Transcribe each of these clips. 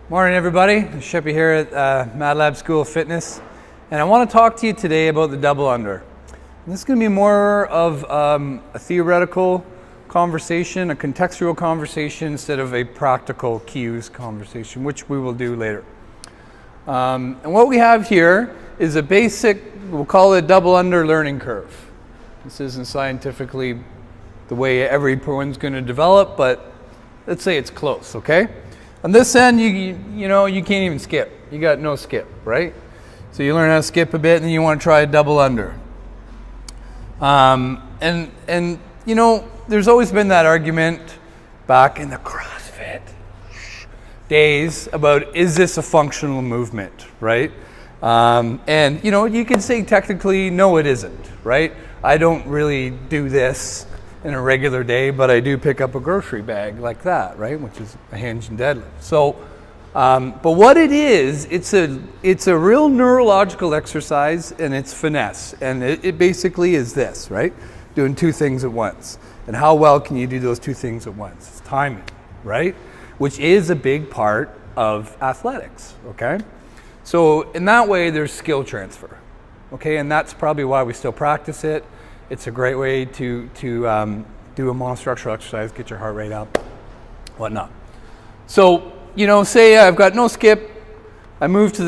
Morning everybody, Shippy here at MadLab School of Fitness, and I want to talk to you today about the double under. And this is going to be more of a theoretical conversation, a contextual conversation instead of a practical cues conversation, which we will do later. And what we have here is a basic, we'll call it double under learning curve. This isn't scientifically the way everyone's going to develop, but let's say it's close, okay? On this end, you can't even skip. You got no skip, right? So you learn how to skip a bit, and then you want to try a double under. And there's always been that argument back in the CrossFit days about, is this a functional movement, right? And you can say technically, no, it isn't, right? I don't really do this in a regular day, but I do pick up a grocery bag like that, right? Which is a hinge and deadlift. So, but what it is, it's a real neurological exercise, and it's finesse. And it basically is this, right? Doing two things at once. And how well can you do those two things at once? It's timing, right? Which is a big part of athletics, okay? So in that way, there's skill transfer, okay? And that's probably why we still practice it. It's a great way to do a monostructural exercise, get your heart rate up, whatnot. So, say I've got no skip, I move to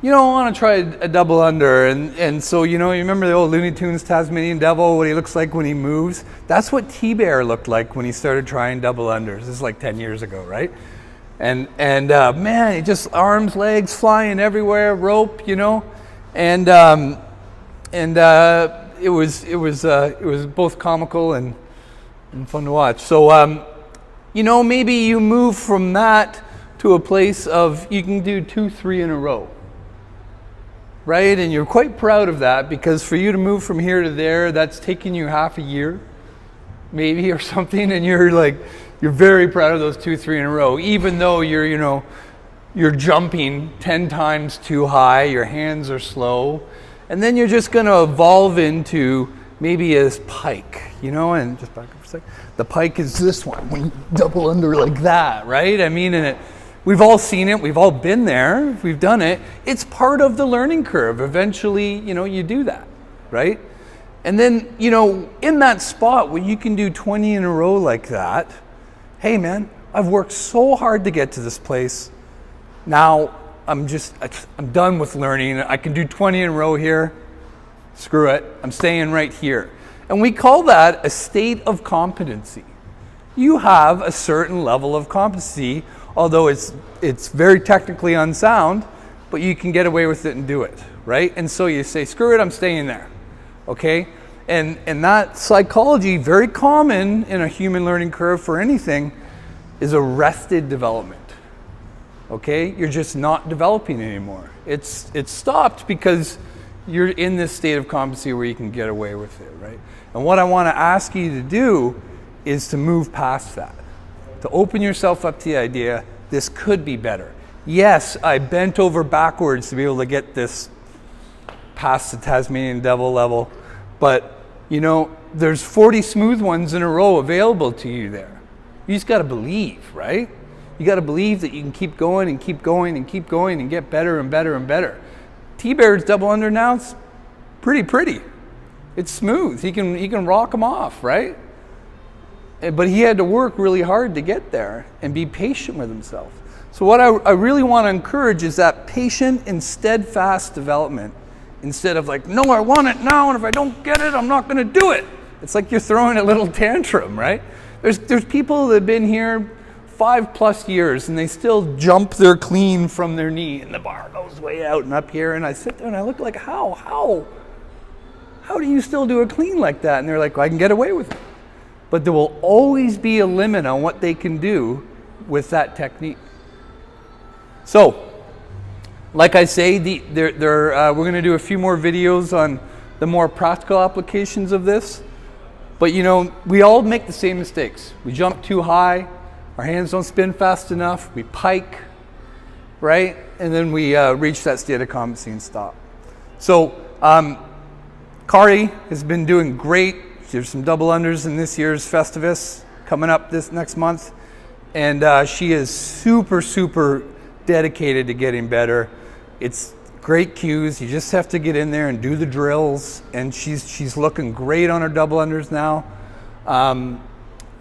I want to try a double under, and so, you remember the old Looney Tunes Tasmanian Devil, what he looks like when he moves? That's what T-Bear looked like when he started trying double unders. This is like 10 years ago, right? And man, he just arms, legs flying everywhere, rope, it was both comical and fun to watch. So, maybe you move from that to a place of you can do 2-3 in a row, right? And you're quite proud of that, because for you to move from here to there, that's taking you half a year, maybe, or something, and you're very proud of those 2-3 in a row, even though you're jumping 10 times too high, your hands are slow. And then you're just going to evolve into maybe a pike, and just back up for a second. The pike is this one, when you double under like that, right? I mean, we've all seen it. We've all been there. We've done it. It's part of the learning curve. Eventually, you do that, right? And then, in that spot where you can do 20 in a row like that, hey, man, I've worked so hard to get to this place. Now, I'm done with learning. I can do 20 in a row here. Screw it. I'm staying right here. And we call that a state of competency. You have a certain level of competency, although it's very technically unsound, but you can get away with it and do it, right? And so you say, screw it, I'm staying there, okay? And that psychology, very common in a human learning curve for anything, is arrested development. Okay, you're just not developing anymore. It's stopped because you're in this state of competency where you can get away with it, right? And what I want to ask you to do is to move past that, to open yourself up to the idea, this could be better. Yes, I bent over backwards to be able to get this past the Tasmanian Devil level, but there's 40 smooth ones in a row available to you there. You just got to believe, right? You got to believe that you can keep going and keep going and keep going and get better and better and better. T-Bear's double under now, it's pretty. It's smooth. He can rock them off, right? But he had to work really hard to get there and be patient with himself. So what I really want to encourage is that patient and steadfast development, instead of like, no, I want it now, and if I don't get it, I'm not going to do it. It's like you're throwing a little tantrum, right? There's people that have been here 5+ years, and they still jump their clean from their knee, and the bar goes way out and up here, and I sit there and I look like, how do you still do a clean like that? And they're like, well, I can get away with it. But there will always be a limit on what they can do with that technique. So, like I say, we're going to do a few more videos on the more practical applications of this. But we all make the same mistakes. We jump too high. Our hands don't spin fast enough. We pike, right? And then we reach that state of competency and stop. So Kari has been doing great. There's some double unders in this year's Festivus coming up this next month. and she is super dedicated to getting better. It's great cues. You just have to get in there and do the drills, and she's looking great on her double unders now,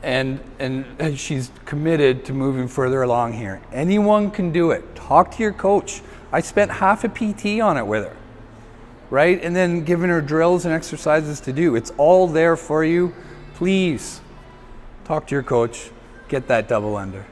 and she's committed to moving further along here. Anyone can do it. Talk to your coach. I spent half a PT on it with her, right? And then giving her drills and exercises to do. It's all there for you. Please talk to your coach. Get that double under.